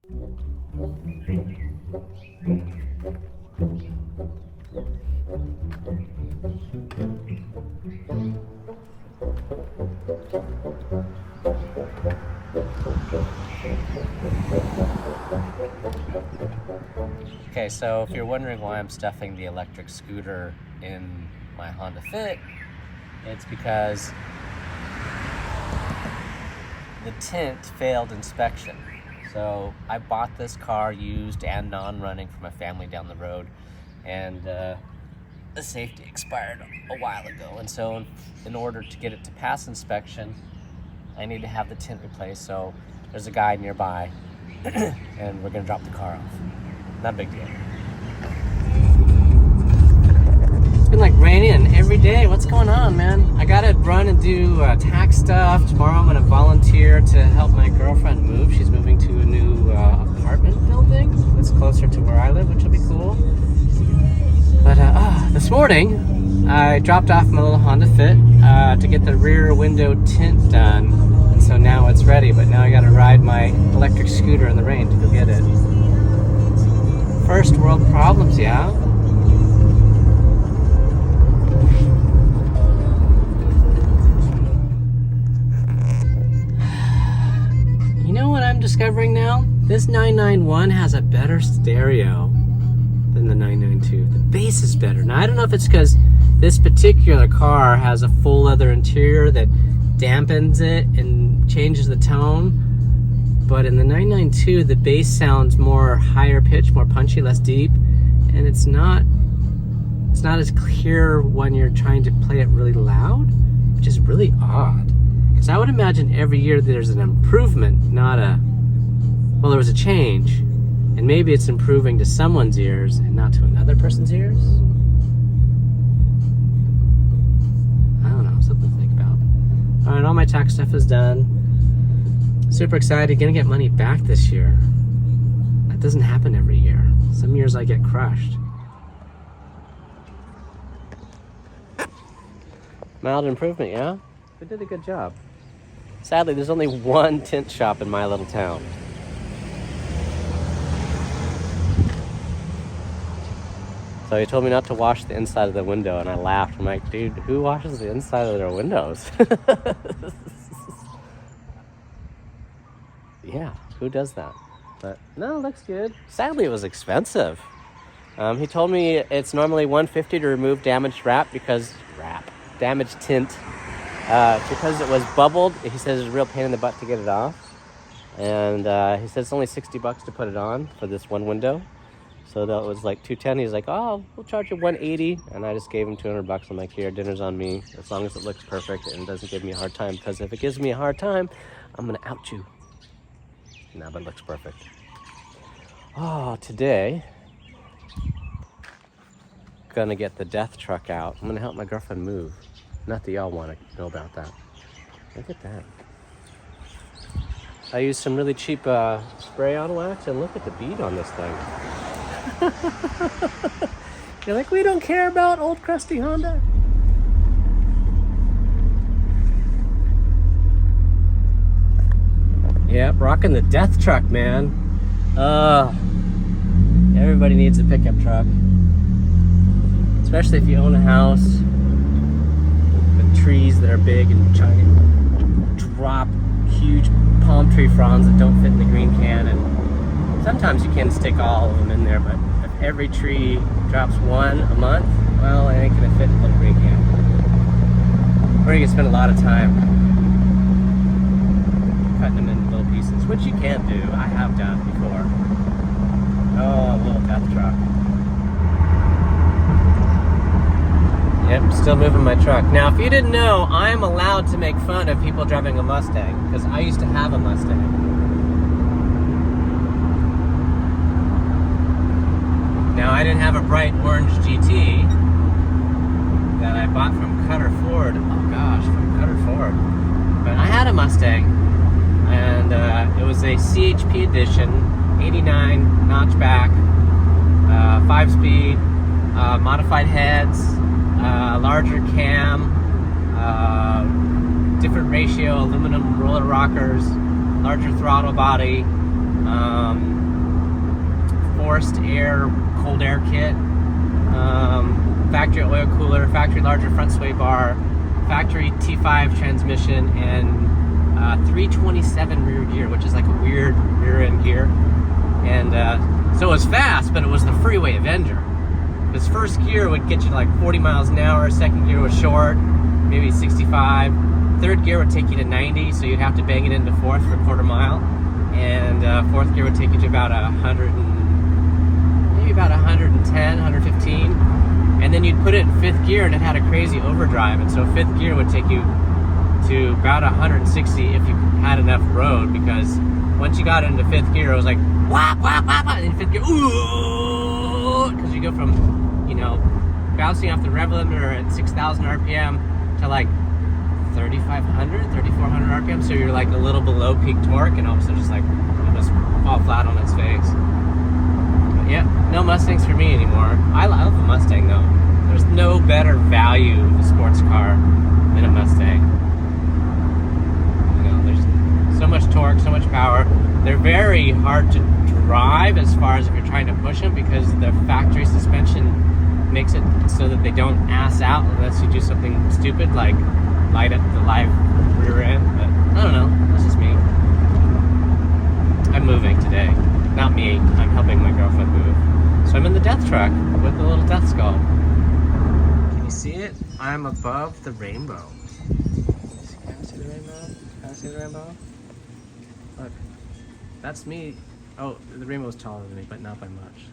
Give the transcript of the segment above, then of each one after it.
Okay, so if you're wondering why I'm stuffing the electric scooter in my Honda Fit, it's because the tint failed inspection. So I bought this car used and non-running from a family down the road, and the safety expired a while ago. And so in order to get it to pass inspection, I need to have the tint replaced. So there's a guy nearby and we're gonna drop the car off. Not a big deal. It's been like raining every day. What's going on, man? I gotta run and do tax stuff. Tomorrow I'm gonna volunteer to help my girlfriend move. She's moving to a new apartment building that's closer to where I live, which will be cool. But this morning, I dropped off my little Honda Fit to get the rear window tint done. And so now it's ready, but now I gotta ride my electric scooter in the rain to go get it. First world problems, yeah? You know what I'm discovering now? This 991 has a better stereo than the 992. The bass is better. Now, I don't know if it's because this particular car has a full leather interior that dampens it and changes the tone. But in the 992, the bass sounds more higher pitch, more punchy, less deep, and it's not as clear when you're trying to play it really loud, which is really odd. Because I would imagine every year there's an improvement, not a, well, there was a change, and maybe it's improving to someone's ears and not to another person's ears. I don't know, something to think about. All right, all my tax stuff is done. Super excited, gonna get money back this year. That doesn't happen every year. Some years I get crushed. Mild improvement, yeah? They did a good job. Sadly, there's only one tint shop in my little town. So he told me not to wash the inside of the window, and I laughed. I'm like, dude, who washes the inside of their windows? Yeah, who does that? But no, it looks good. Sadly, it was expensive. He told me it's normally $150 to remove damaged damaged tint. Because it was bubbled, he says it's a real pain in the butt to get it off. And he said it's only $60 to put it on for this one window. So that was like $210. He's like, oh, we'll charge you $180. And I just gave him $200. I'm like, here, dinner's on me. As long as it looks perfect and doesn't give me a hard time. Because if it gives me a hard time, I'm going to out you. No, but it looks perfect. Oh, today, gonna get the death truck out. I'm gonna help my girlfriend move. Not that y'all want to know about that. Look at that. I used some really cheap spray-on wax, and look at the bead on this thing. You're like, we don't care about old crusty Honda? Yep, rocking the death truck, man. Everybody needs a pickup truck. Especially if you own a house with trees that are big and giant. Drop huge palm tree fronds that don't fit in the green can. And sometimes you can stick all of them in there, but if every tree drops one a month, well, it ain't gonna fit in the little green can. Or you can spend a lot of time cutting them into little pieces, which you can do. I have done before. Oh, a little death truck. Yep, still moving my truck. Now, if you didn't know, I am allowed to make fun of people driving a Mustang, because I used to have a Mustang. Now, I didn't have a bright orange GT that I bought from Cutter Ford. Oh gosh, from Cutter Ford. But I had a Mustang, and it was a CHP edition, 89 notchback, 5-speed, modified heads, larger cam, different ratio aluminum roller rockers, larger throttle body, forced air, cold air kit, factory oil cooler, factory larger front sway bar, factory T5 transmission, and 327 rear gear, which is like a weird rear end gear. And so it was fast, but it was the freeway Avenger. Because first gear would get you to like 40 miles an hour, second gear was short, maybe 65. Third gear would take you to 90, so you'd have to bang it into fourth for a quarter mile. And fourth gear would take you to about 110, 115. And then you'd put it in fifth gear and it had a crazy overdrive. And so fifth gear would take you to about 160 if you had enough road, because once you got into fifth gear, it was like, whap, whap, whap, whap, and in fifth gear, ooh, because you go from, you know, bouncing off the rev limiter at 6,000 RPM to like 3,500, 3,400 RPM, so you're like a little below peak torque, and all of a sudden just like, it'll just fall flat on its face. But yeah, no Mustangs for me anymore. I love the Mustang though. There's no better value of a sports car than a Mustang. You know, there's so much torque, so much power. They're very hard to drive as far as if you're trying to push them, because the factory suspension makes it so that they don't ass out unless you do something stupid like light up the live rear end. But I don't know, that's just me. I'm moving today. Not me, I'm helping my girlfriend move. So I'm in the death truck with the little death skull. Can you see it? I'm above the rainbow. Can I see the rainbow? Can I see the rainbow? Look, that's me. Oh, the rainbow's taller than me, but not by much.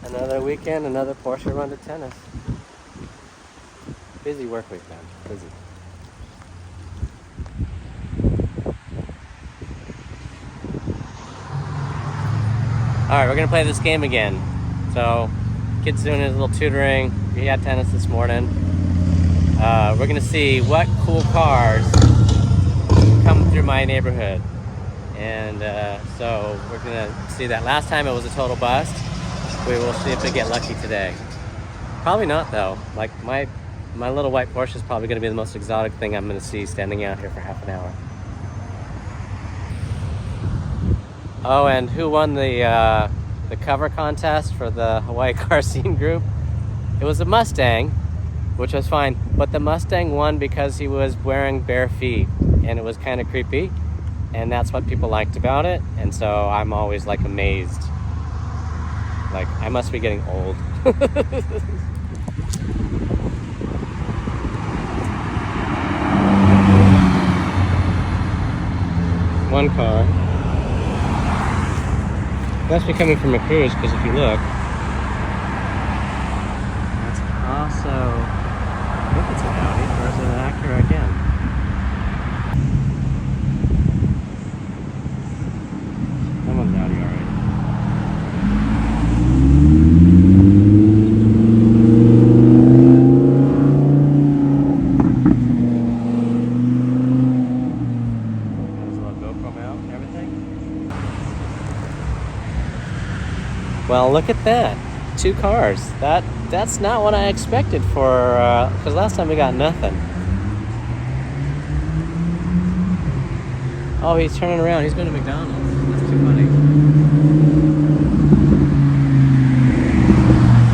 Another weekend, another Porsche run to tennis. Busy work week, man. Busy. Alright, we're gonna play this game again. So, kid's doing his little tutoring. He had tennis this morning. We're gonna see what cool cars come through my neighborhood. And so we're gonna see that. Last time it was a total bust. We will see if we get lucky today. Probably not though. Like my little white Porsche is probably gonna be the most exotic thing I'm gonna see standing out here for half an hour. Oh, and who won the cover contest for the Hawaii Car Scene group? It was a Mustang, which was fine, but the Mustang won because he was wearing bare feet, and it was kind of creepy, and that's what people liked about it. And so I'm always like amazed. Like, I must be getting old. One car. Must be coming from a cruise, because if you look, that's also, I think it's an Audi, or is it an Acura again? That one's an Audi, alright. Well, look at that. 2 cars. That's not what I expected for, because last time we got nothing. Oh, he's turning around. He's going to McDonald's. That's too funny.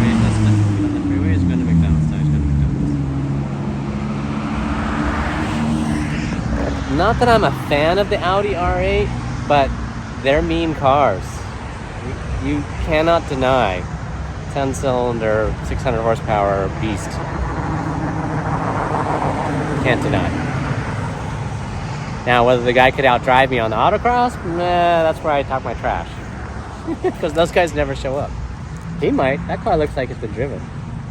Wait, that's not on the freeway. He's going to McDonald's. No, he's going to McDonald's. Not that I'm a fan of the Audi R8, but they're mean cars. You cannot deny 10-cylinder, 600 horsepower beast. Can't deny. Now, whether the guy could outdrive me on the autocross, that's where I talk my trash. Because those guys never show up. He might. That car looks like it's been driven.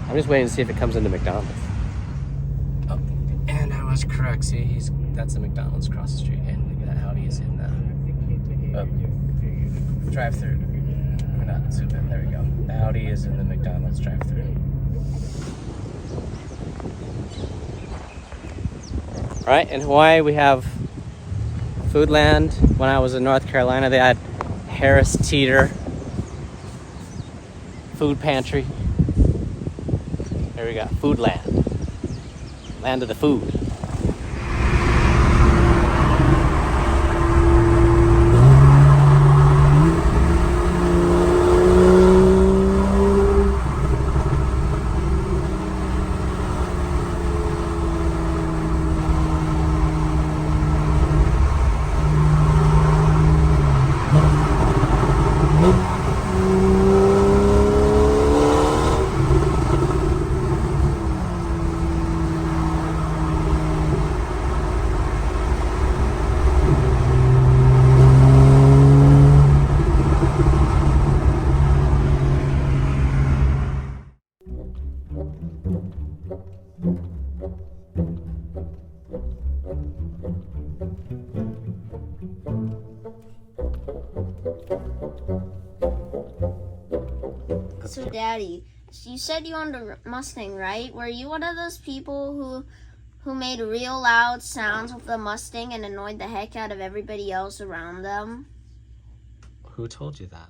I'm just waiting to see if it comes into McDonald's. Oh, and I was correct. See, that's the McDonald's across the street, and the Audi is in the drive-through. Zoom in. There we go. The Audi is in the McDonald's drive-thru. Right, in Hawaii we have Foodland. When I was in North Carolina, they had Harris Teeter Food Pantry. Here we got Foodland. Land of the food. So, Daddy, you said you owned a Mustang, right? Were you one of those people who made real loud sounds with the Mustang and annoyed the heck out of everybody else around them? Who told you that?